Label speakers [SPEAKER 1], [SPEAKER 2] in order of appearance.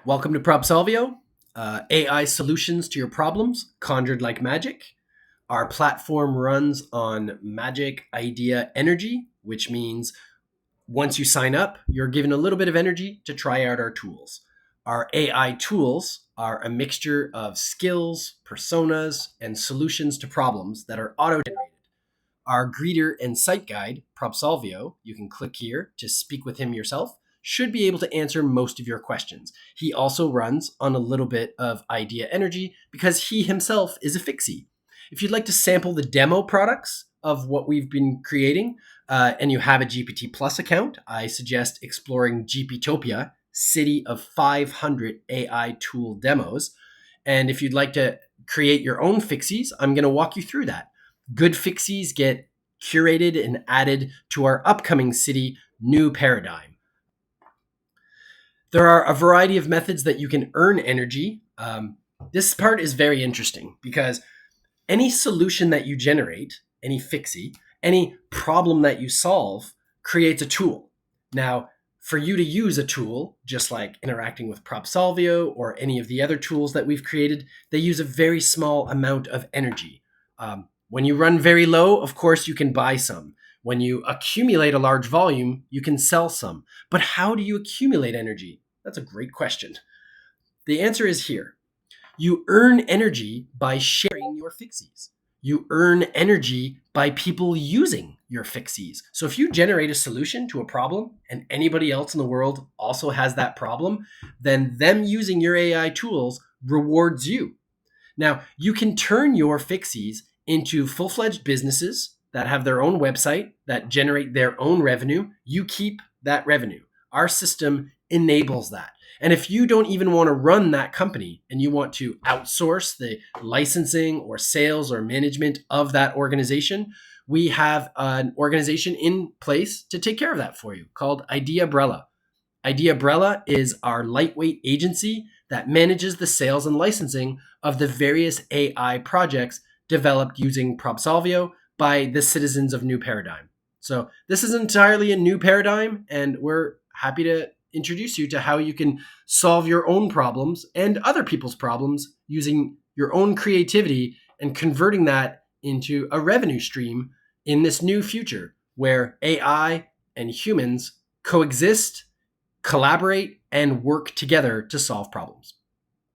[SPEAKER 1] Welcome to ProbSolvio, AI solutions to your problems conjured like magic. Our platform runs on magic idea energy, which means once you sign up, you're given a little bit of energy to try out our tools. Our AI tools are a mixture of skills, personas, and solutions to problems that are auto generated. Our greeter and site guide, ProbSolvio, you can click here to speak with him yourself, should be able to answer most of your questions. He also runs on a little bit of idea energy because he himself is a fixie. If you'd like to sample the demo products of what we've been creating and you have a GPT Plus account, I suggest exploring GPtopia, City of 500 AI tool demos. And if you'd like to create your own fixies, I'm going to walk you through that. Good fixies get curated and added to our upcoming city, NewParadigm. There are a variety of methods that you can earn energy. This part is very interesting because any solution that you generate, any fixie, any problem that you solve creates a tool. Now, for you to use a tool, just like interacting with ProbSolvio or any of the other tools that we've created, they use a very small amount of energy. When you run very low, of course, you can buy some. When you accumulate a large volume, you can sell some. But how do you accumulate energy? That's a great question. The answer is here. You earn energy by sharing your fixies. You earn energy by people using your fixies. So if you generate a solution to a problem and anybody else in the world also has that problem, then them using your AI tools rewards you. Now, you can turn your fixies into full-fledged businesses that have their own website, that generate their own revenue. You keep that revenue. Our system enables that. And if you don't even want to run that company and you want to outsource the licensing or sales or management of that organization, we have an organization in place to take care of that for you called Ideabrella. Ideabrella is our lightweight agency that manages the sales and licensing of the various AI projects developed using ProbSolvio by the citizens of NewParadigm. So this is entirely a new paradigm, and we're happy to introduce you to how you can solve your own problems and other people's problems using your own creativity and converting that into a revenue stream in this new future where AI and humans coexist, collaborate, and work together to solve problems.